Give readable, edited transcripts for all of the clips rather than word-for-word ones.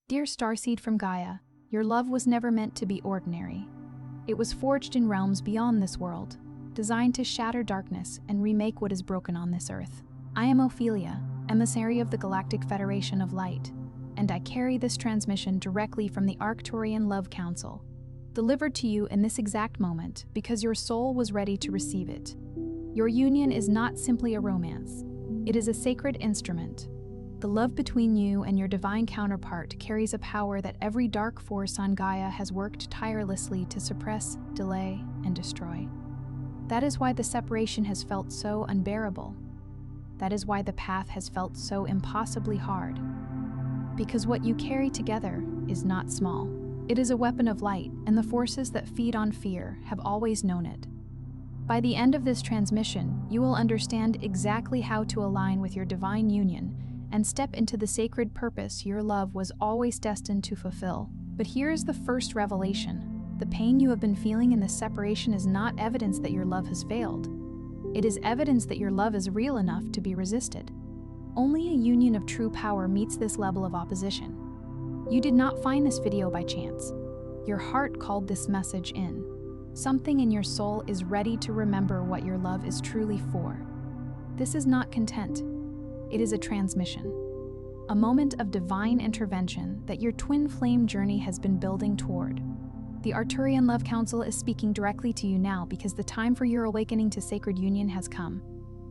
Dear Starseed from Gaia, your love was never meant to be ordinary. It was forged in realms beyond this world, designed to shatter darkness and remake what is broken on this earth. I am Ophelia, emissary of the Galactic Federation of Light, and I carry this transmission directly from the Arcturian Council, delivered to you in this exact moment because your soul was ready to receive it. Your union is not simply a romance. It is a sacred instrument. The love between you and your divine counterpart carries a power that every dark force on Gaia has worked tirelessly to suppress, delay, and destroy. That is why the separation has felt so unbearable. That is why the path has felt so impossibly hard. Because what you carry together is not small. It is a weapon of light, and the forces that feed on fear have always known it. By the end of this transmission, you will understand exactly how to align with your divine union and step into the sacred purpose your love was always destined to fulfill. But here is the first revelation. The pain you have been feeling in this separation is not evidence that your love has failed. It is evidence that your love is real enough to be resisted. Only a union of true power meets this level of opposition. You did not find this video by chance. Your heart called this message in. Something in your soul is ready to remember what your love is truly for. This is not content. It is a transmission. A moment of divine intervention that your twin flame journey has been building toward. The Arcturian Council is speaking directly to you now because the time for your awakening to sacred union has come.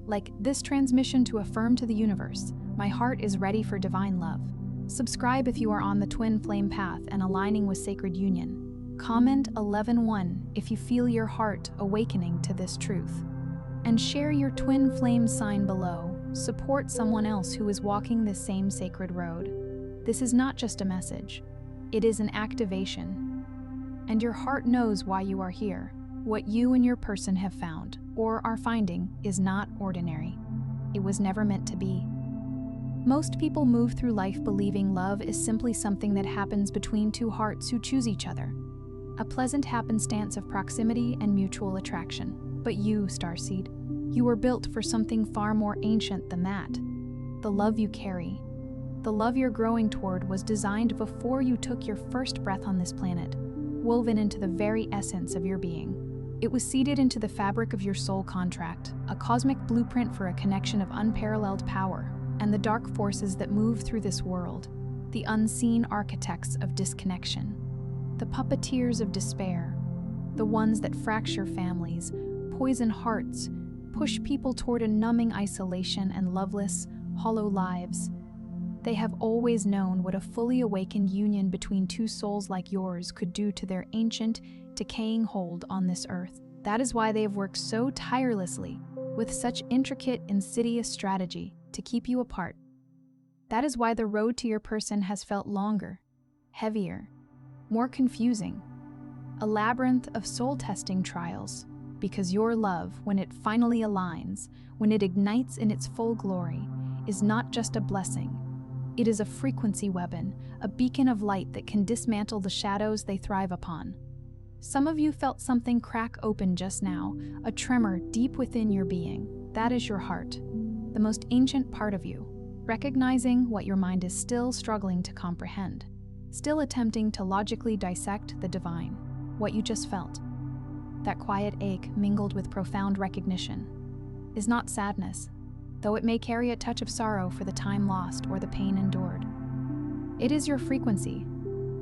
Like this transmission to affirm to the universe, my heart is ready for divine love. Subscribe if you are on the twin flame path and aligning with sacred union. Comment 11:1 if you feel your heart awakening to this truth. And share your twin flame sign below. Support someone else who is walking this same sacred road. This is not just a message. It is an activation. And your heart knows why you are here. What you and your person have found, or are finding, is not ordinary. It was never meant to be. Most people move through life believing love is simply something that happens between two hearts who choose each other. A pleasant happenstance of proximity and mutual attraction. But you, Starseed, you were built for something far more ancient than that. The love you carry, the love you're growing toward was designed before you took your first breath on this planet, woven into the very essence of your being. It was seeded into the fabric of your soul contract, a cosmic blueprint for a connection of unparalleled power, and the dark forces that move through this world, the unseen architects of disconnection, the puppeteers of despair, the ones that fracture families, poison hearts, push people toward a numbing isolation and loveless, hollow lives. They have always known what a fully awakened union between two souls like yours could do to their ancient, decaying hold on this earth. That is why they have worked so tirelessly, with such intricate, insidious strategy, to keep you apart. That is why the road to your person has felt longer, heavier, more confusing. A labyrinth of soul-testing trials. Because your love, when it finally aligns, when it ignites in its full glory, is not just a blessing. It is a frequency weapon, a beacon of light that can dismantle the shadows they thrive upon. Some of you felt something crack open just now, a tremor deep within your being. That is your heart, the most ancient part of you, recognizing what your mind is still struggling to comprehend, still attempting to logically dissect the divine, what you just felt. That quiet ache mingled with profound recognition is not sadness, though it may carry a touch of sorrow for the time lost or the pain endured. It is your frequency,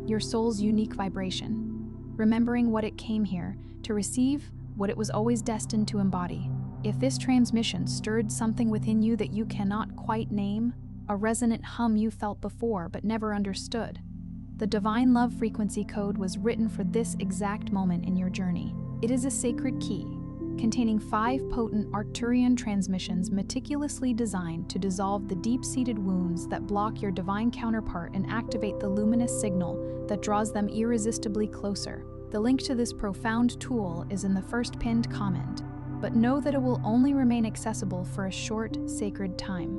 your soul's unique vibration, remembering what it came here to receive, what it was always destined to embody. If this transmission stirred something within you that you cannot quite name, a resonant hum you felt before but never understood, the divine love frequency code was written for this exact moment in your journey. It is a sacred key, containing 5 potent Arcturian transmissions meticulously designed to dissolve the deep-seated wounds that block your divine counterpart and activate the luminous signal that draws them irresistibly closer. The link to this profound tool is in the first pinned comment, but know that it will only remain accessible for a short, sacred time.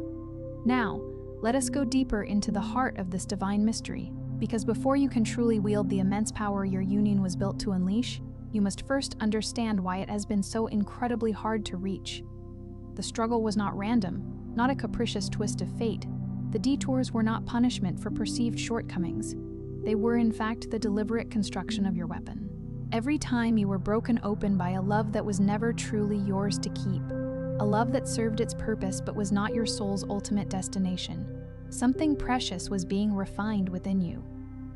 Now, let us go deeper into the heart of this divine mystery, because before you can truly wield the immense power your union was built to unleash, you must first understand why it has been so incredibly hard to reach. The struggle was not random, not a capricious twist of fate. The detours were not punishment for perceived shortcomings. They were, in fact, the deliberate construction of your weapon. Every time you were broken open by a love that was never truly yours to keep, a love that served its purpose but was not your soul's ultimate destination, something precious was being refined within you,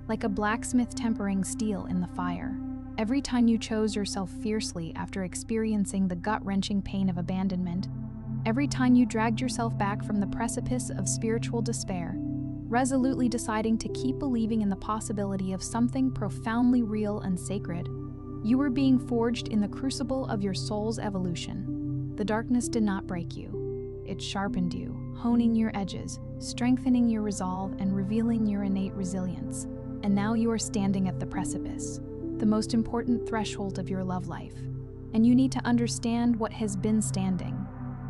like a blacksmith tempering steel in the fire. Every time you chose yourself fiercely after experiencing the gut-wrenching pain of abandonment, every time you dragged yourself back from the precipice of spiritual despair, resolutely deciding to keep believing in the possibility of something profoundly real and sacred, you were being forged in the crucible of your soul's evolution. The darkness did not break you. It sharpened you, honing your edges, strengthening your resolve, and revealing your innate resilience. And now you are standing at the precipice, the most important threshold of your love life. And you need to understand what has been standing,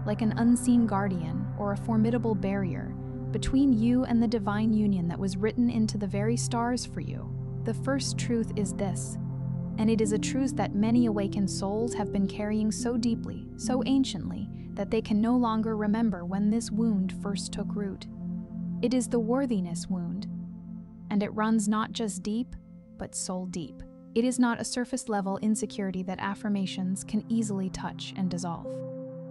like an unseen guardian or a formidable barrier, between you and the divine union that was written into the very stars for you. The first truth is this, and it is a truth that many awakened souls have been carrying so deeply, so anciently, that they can no longer remember when this wound first took root. It is the worthiness wound, and it runs not just deep, but soul deep. It is not a surface-level insecurity that affirmations can easily touch and dissolve.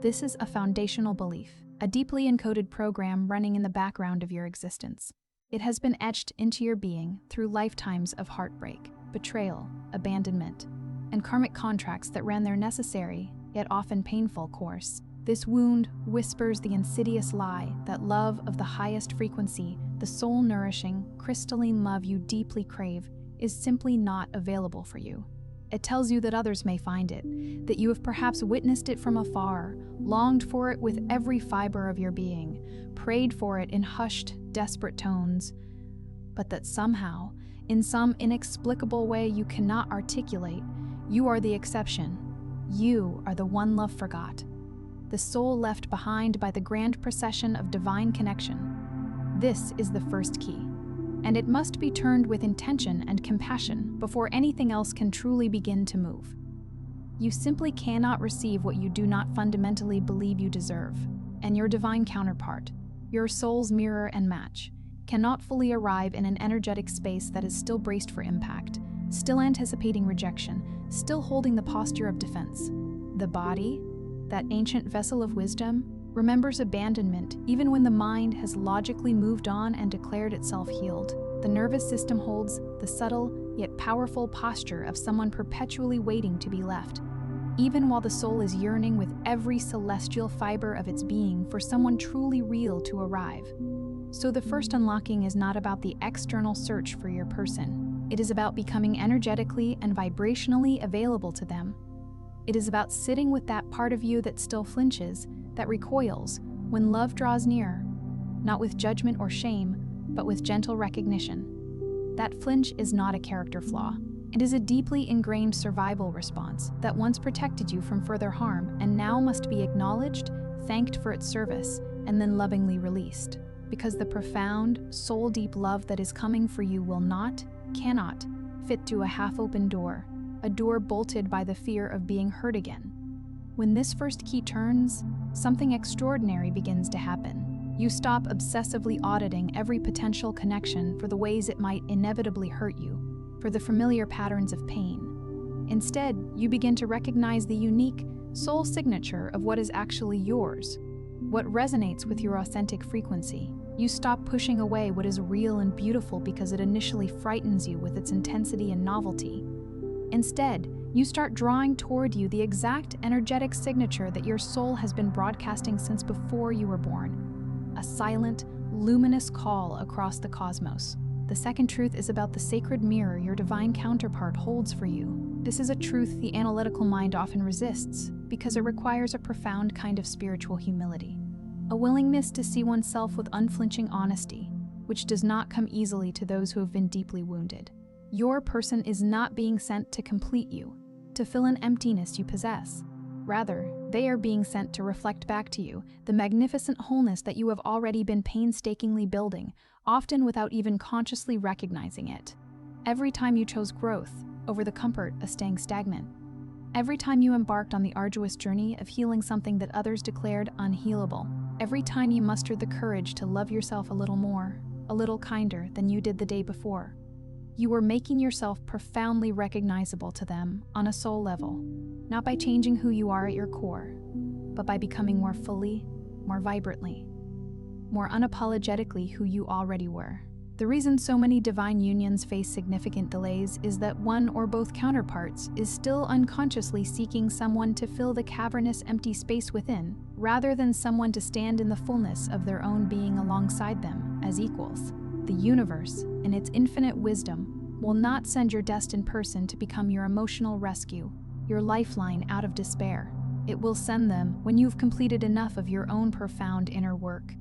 This is a foundational belief, a deeply encoded program running in the background of your existence. It has been etched into your being through lifetimes of heartbreak, betrayal, abandonment, and karmic contracts that ran their necessary, yet often painful course. This wound whispers the insidious lie that love of the highest frequency, the soul-nourishing, crystalline love you deeply crave, is simply not available for you. It tells you that others may find it, that you have perhaps witnessed it from afar, longed for it with every fiber of your being, prayed for it in hushed, desperate tones, but that somehow, in some inexplicable way you cannot articulate, you are the exception. You are the one love forgot, the soul left behind by the grand procession of divine connection. This is the first key, and it must be turned with intention and compassion before anything else can truly begin to move. You simply cannot receive what you do not fundamentally believe you deserve, and your divine counterpart, your soul's mirror and match, cannot fully arrive in an energetic space that is still braced for impact, still anticipating rejection, still holding the posture of defense. The body, that ancient vessel of wisdom, remembers abandonment even when the mind has logically moved on and declared itself healed. The nervous system holds the subtle yet powerful posture of someone perpetually waiting to be left, even while the soul is yearning with every celestial fiber of its being for someone truly real to arrive. So the first unlocking is not about the external search for your person. It is about becoming energetically and vibrationally available to them. It is about sitting with that part of you that still flinches, that recoils, when love draws near, not with judgment or shame, but with gentle recognition. That flinch is not a character flaw. It is a deeply ingrained survival response that once protected you from further harm and now must be acknowledged, thanked for its service, and then lovingly released. Because the profound, soul-deep love that is coming for you will not, cannot, fit through a half-open door, a door bolted by the fear of being hurt again. When this first key turns, something extraordinary begins to happen. You stop obsessively auditing every potential connection for the ways it might inevitably hurt you, for the familiar patterns of pain. Instead, you begin to recognize the unique soul signature of what is actually yours, what resonates with your authentic frequency. You stop pushing away what is real and beautiful because it initially frightens you with its intensity and novelty. Instead, you start drawing toward you the exact energetic signature that your soul has been broadcasting since before you were born. A silent, luminous call across the cosmos. The second truth is about the sacred mirror your divine counterpart holds for you. This is a truth the analytical mind often resists because it requires a profound kind of spiritual humility. A willingness to see oneself with unflinching honesty, which does not come easily to those who have been deeply wounded. Your person is not being sent to complete you, to fill an emptiness you possess. Rather, they are being sent to reflect back to you the magnificent wholeness that you have already been painstakingly building, often without even consciously recognizing it. Every time you chose growth over the comfort of staying stagnant, every time you embarked on the arduous journey of healing something that others declared unhealable, every time you muster the courage to love yourself a little more, a little kinder than you did the day before, you are making yourself profoundly recognizable to them on a soul level, not by changing who you are at your core, but by becoming more fully, more vibrantly, more unapologetically who you already were. The reason so many divine unions face significant delays is that one or both counterparts is still unconsciously seeking someone to fill the cavernous empty space within, rather than someone to stand in the fullness of their own being alongside them as equals. The universe, in its infinite wisdom, will not send your destined person to become your emotional rescue, your lifeline out of despair. It will send them when you've completed enough of your own profound inner work,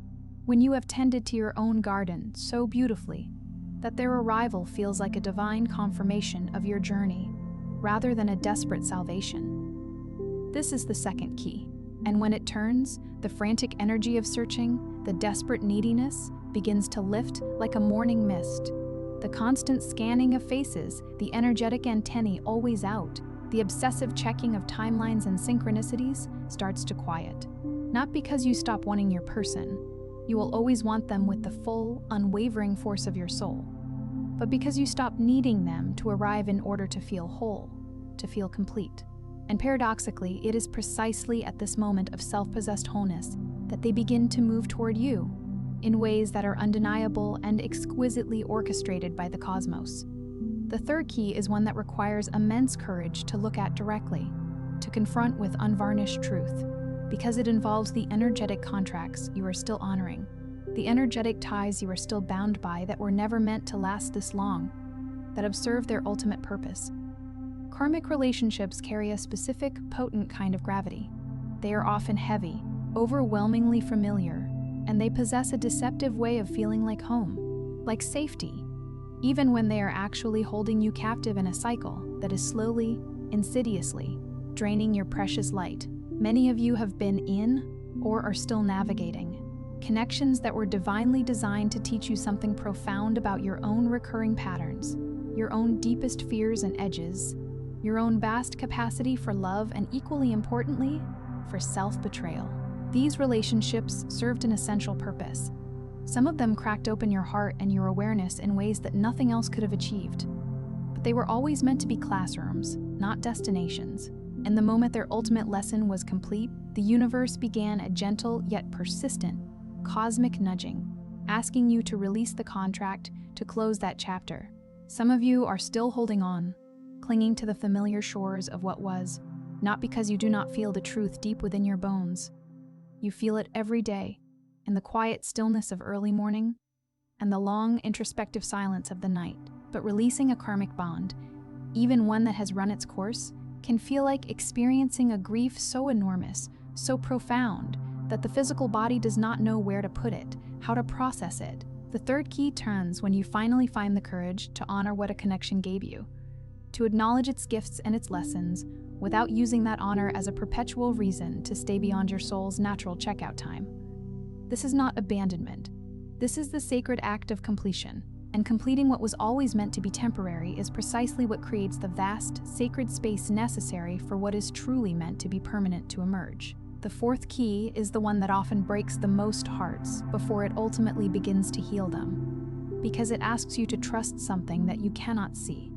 when you have tended to your own garden so beautifully that their arrival feels like a divine confirmation of your journey, rather than a desperate salvation. This is the second key, and when it turns, the frantic energy of searching, the desperate neediness, begins to lift like a morning mist. The constant scanning of faces, the energetic antennae always out, the obsessive checking of timelines and synchronicities starts to quiet. Not because you stop wanting your person, you will always want them with the full, unwavering force of your soul, but because you stop needing them to arrive in order to feel whole, to feel complete. And paradoxically, it is precisely at this moment of self-possessed wholeness that they begin to move toward you in ways that are undeniable and exquisitely orchestrated by the cosmos. The third key is one that requires immense courage to look at directly, to confront with unvarnished truth, because it involves the energetic contracts you are still honoring, the energetic ties you are still bound by that were never meant to last this long, that have served their ultimate purpose. Karmic relationships carry a specific, potent kind of gravity. They are often heavy, overwhelmingly familiar, and they possess a deceptive way of feeling like home, like safety, even when they are actually holding you captive in a cycle that is slowly, insidiously, draining your precious light. Many of you have been in, or are still navigating, connections that were divinely designed to teach you something profound about your own recurring patterns, your own deepest fears and edges, your own vast capacity for love, and equally importantly, for self-betrayal. These relationships served an essential purpose. Some of them cracked open your heart and your awareness in ways that nothing else could have achieved. But they were always meant to be classrooms, not destinations. And the moment their ultimate lesson was complete, the universe began a gentle yet persistent, cosmic nudging, asking you to release the contract, to close that chapter. Some of you are still holding on, clinging to the familiar shores of what was, not because you do not feel the truth deep within your bones. You feel it every day, in the quiet stillness of early morning, and the long introspective silence of the night. But releasing a karmic bond, even one that has run its course, can feel like experiencing a grief so enormous, so profound, that the physical body does not know where to put it, how to process it. The third key turns when you finally find the courage to honor what a connection gave you, to acknowledge its gifts and its lessons, without using that honor as a perpetual reason to stay beyond your soul's natural checkout time. This is not abandonment. This is the sacred act of completion. And completing what was always meant to be temporary is precisely what creates the vast, sacred space necessary for what is truly meant to be permanent to emerge. The fourth key is the one that often breaks the most hearts before it ultimately begins to heal them, because it asks you to trust something that you cannot see,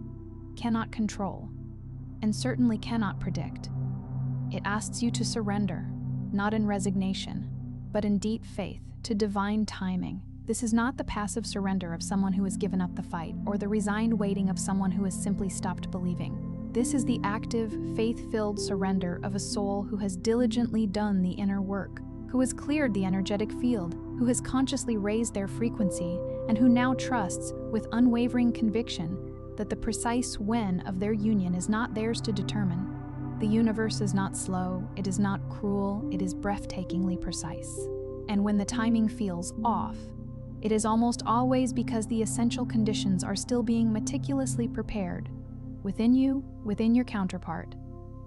cannot control, and certainly cannot predict. It asks you to surrender, not in resignation, but in deep faith, to divine timing. This is not the passive surrender of someone who has given up the fight, or the resigned waiting of someone who has simply stopped believing. This is the active, faith-filled surrender of a soul who has diligently done the inner work, who has cleared the energetic field, who has consciously raised their frequency, and who now trusts, with unwavering conviction, that the precise when of their union is not theirs to determine. The universe is not slow, it is not cruel, it is breathtakingly precise. And when the timing feels off, it is almost always because the essential conditions are still being meticulously prepared, within you, within your counterpart,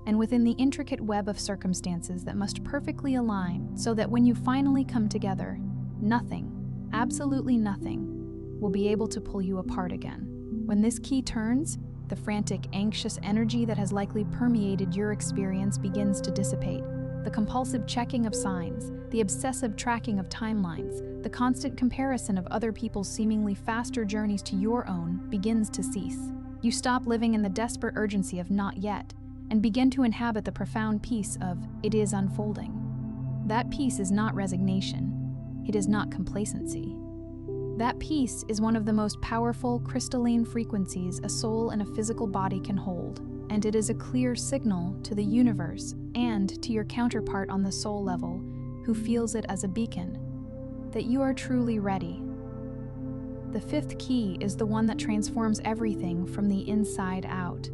and within the intricate web of circumstances that must perfectly align so that when you finally come together, nothing, absolutely nothing, will be able to pull you apart again. When this key turns, the frantic, anxious energy that has likely permeated your experience begins to dissipate. The compulsive checking of signs, the obsessive tracking of timelines, the constant comparison of other people's seemingly faster journeys to your own begins to cease. You stop living in the desperate urgency of not yet, and begin to inhabit the profound peace of it is unfolding. That peace is not resignation. It is not complacency. That peace is one of the most powerful crystalline frequencies a soul in a physical body can hold, and it is a clear signal to the universe and to your counterpart on the soul level, who feels it as a beacon, that you are truly ready. The fifth key is the one that transforms everything from the inside out.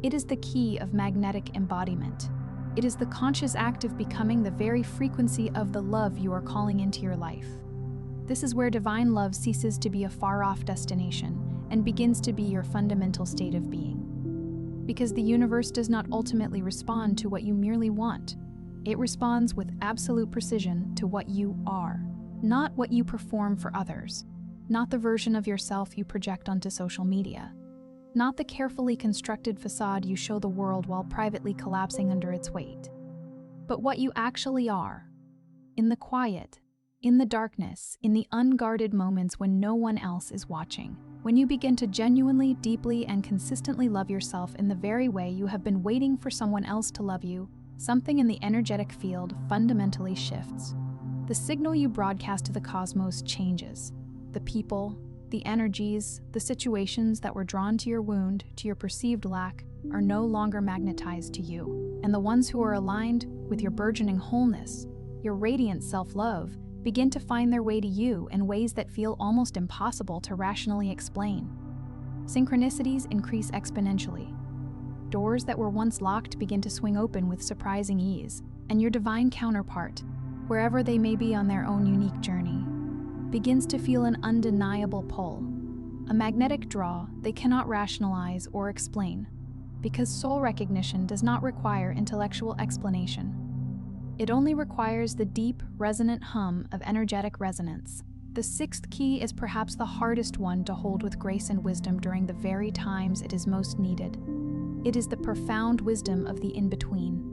It is the key of magnetic embodiment. It is the conscious act of becoming the very frequency of the love you are calling into your life. This is where divine love ceases to be a far-off destination and begins to be your fundamental state of being. Because the universe does not ultimately respond to what you merely want. It responds with absolute precision to what you are, not what you perform for others, not the version of yourself you project onto social media, not the carefully constructed facade you show the world while privately collapsing under its weight, but what you actually are, in the quiet, in the darkness, in the unguarded moments when no one else is watching. When you begin to genuinely, deeply, and consistently love yourself in the very way you have been waiting for someone else to love you, something in the energetic field fundamentally shifts. The signal you broadcast to the cosmos changes. The people, the energies, the situations that were drawn to your wound, to your perceived lack, are no longer magnetized to you. And the ones who are aligned with your burgeoning wholeness, your radiant self-love, begin to find their way to you in ways that feel almost impossible to rationally explain. Synchronicities increase exponentially. Doors that were once locked begin to swing open with surprising ease, and your divine counterpart, wherever they may be on their own unique journey, begins to feel an undeniable pull, a magnetic draw they cannot rationalize or explain, because soul recognition does not require intellectual explanation. It only requires the deep, resonant hum of energetic resonance. The sixth key is perhaps the hardest one to hold with grace and wisdom during the very times it is most needed. It is the profound wisdom of the in-between.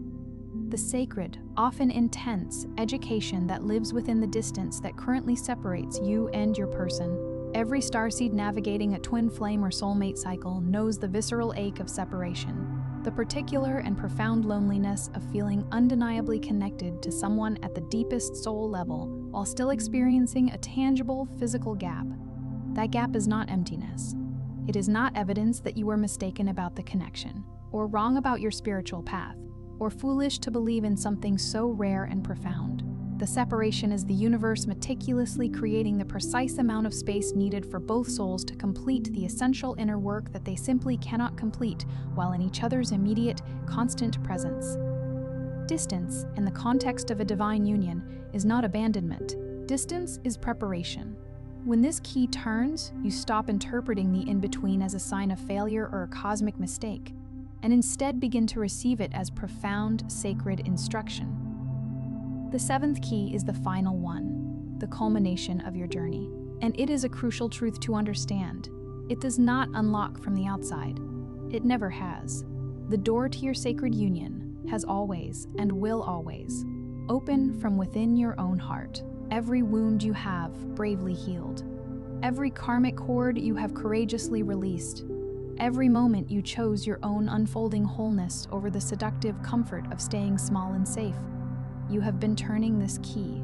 The sacred, often intense, education that lives within the distance that currently separates you and your person. Every starseed navigating a twin flame or soulmate cycle knows the visceral ache of separation. The particular and profound loneliness of feeling undeniably connected to someone at the deepest soul level while still experiencing a tangible physical gap. That gap is not emptiness. It is not evidence that you were mistaken about the connection, or wrong about your spiritual path, or foolish to believe in something so rare and profound. The separation is the universe meticulously creating the precise amount of space needed for both souls to complete the essential inner work that they simply cannot complete while in each other's immediate, constant presence. Distance, in the context of a divine union, is not abandonment. Distance is preparation. When this key turns, you stop interpreting the in-between as a sign of failure or a cosmic mistake, and instead begin to receive it as profound, sacred instruction. The seventh key is the final one, the culmination of your journey. And it is a crucial truth to understand. It does not unlock from the outside. It never has. The door to your sacred union has always, and will always, open from within your own heart. Every wound you have bravely healed. Every karmic cord you have courageously released. Every moment you chose your own unfolding wholeness over the seductive comfort of staying small and safe. You have been turning this key,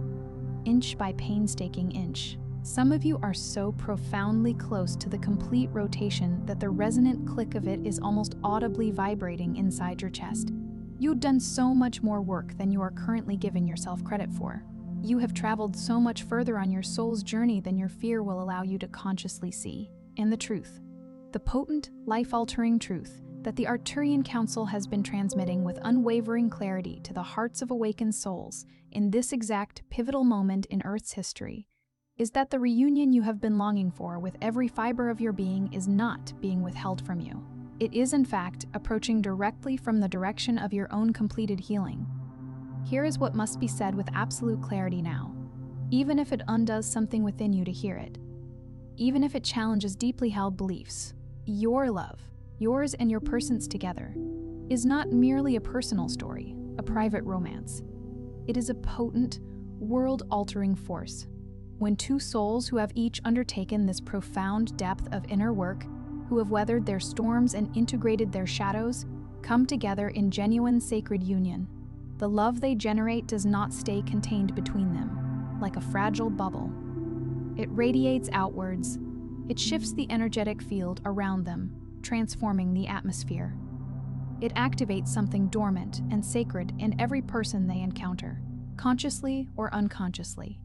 inch by painstaking inch. Some of you are so profoundly close to the complete rotation that the resonant click of it is almost audibly vibrating inside your chest. You've done so much more work than you are currently giving yourself credit for. You have traveled so much further on your soul's journey than your fear will allow you to consciously see. And the truth, the potent, life-altering truth, that the Arcturian Council has been transmitting with unwavering clarity to the hearts of awakened souls in this exact pivotal moment in Earth's history, is that the reunion you have been longing for with every fiber of your being is not being withheld from you. It is, in fact, approaching directly from the direction of your own completed healing. Here is what must be said with absolute clarity now, even if it undoes something within you to hear it, even if it challenges deeply held beliefs. Your love, yours and your person's together, is not merely a personal story, a private romance. It is a potent, world-altering force. When two souls who have each undertaken this profound depth of inner work, who have weathered their storms and integrated their shadows, come together in genuine sacred union, the love they generate does not stay contained between them, like a fragile bubble. It radiates outwards. It shifts the energetic field around them, transforming the atmosphere. It activates something dormant and sacred in every person they encounter, consciously or unconsciously.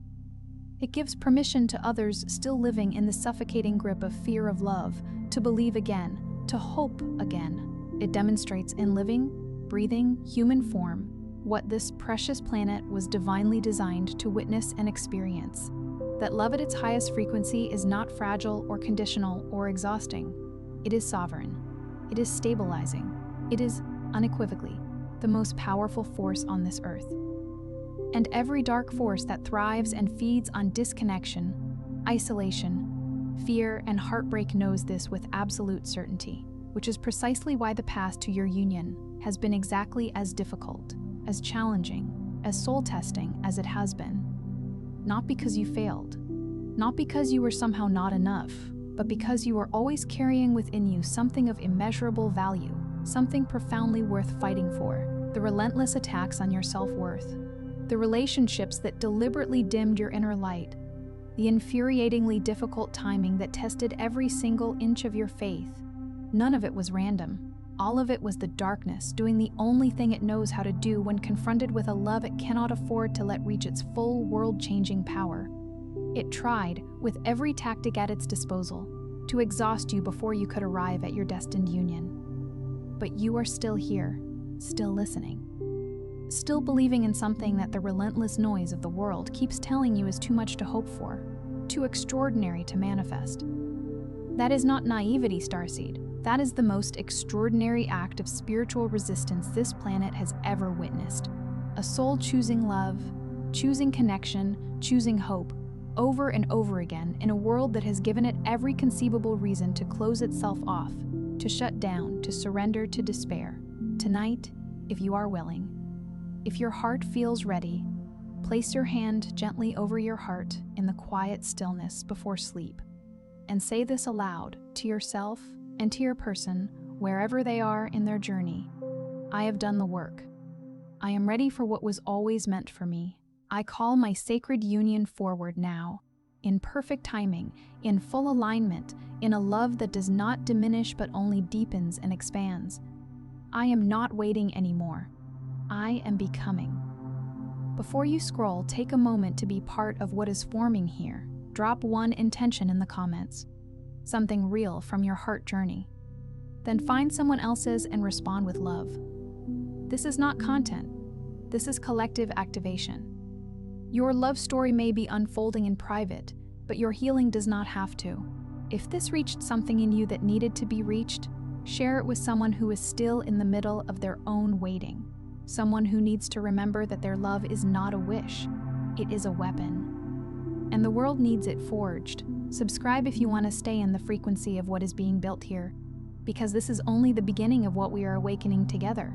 It gives permission to others still living in the suffocating grip of fear of love to believe again, to hope again. It demonstrates in living, breathing, human form what this precious planet was divinely designed to witness and experience. That love at its highest frequency is not fragile or conditional or exhausting. It is sovereign. It is stabilizing. It is, unequivocally, the most powerful force on this earth. And every dark force that thrives and feeds on disconnection, isolation, fear, and heartbreak knows this with absolute certainty, which is precisely why the path to your union has been exactly as difficult, as challenging, as soul-testing as it has been. Not because you failed, not because you were somehow not enough, but because you are always carrying within you something of immeasurable value, something profoundly worth fighting for. The relentless attacks on your self-worth, the relationships that deliberately dimmed your inner light, the infuriatingly difficult timing that tested every single inch of your faith. None of it was random. All of it was the darkness doing the only thing it knows how to do when confronted with a love it cannot afford to let reach its full world-changing power. It tried, with every tactic at its disposal, to exhaust you before you could arrive at your destined union. But you are still here, still listening. Still believing in something that the relentless noise of the world keeps telling you is too much to hope for, too extraordinary to manifest. That is not naivety, Starseed. That is the most extraordinary act of spiritual resistance this planet has ever witnessed. A soul choosing love, choosing connection, choosing hope, over and over again in a world that has given it every conceivable reason to close itself off, to shut down, to surrender to despair. Tonight, if you are willing, if your heart feels ready, place your hand gently over your heart in the quiet stillness before sleep, and say this aloud to yourself and to your person, wherever they are in their journey. I have done the work. I am ready for what was always meant for me. I call my sacred union forward now, in perfect timing, in full alignment, in a love that does not diminish but only deepens and expands. I am not waiting anymore. I am becoming. Before you scroll, take a moment to be part of what is forming here. Drop one intention in the comments, something real from your heart journey. Then find someone else's and respond with love. This is not content. This is collective activation. Your love story may be unfolding in private, but your healing does not have to. If this reached something in you that needed to be reached, share it with someone who is still in the middle of their own waiting. Someone who needs to remember that their love is not a wish, it is a weapon. And the world needs it forged. Subscribe if you want to stay in the frequency of what is being built here, because this is only the beginning of what we are awakening together.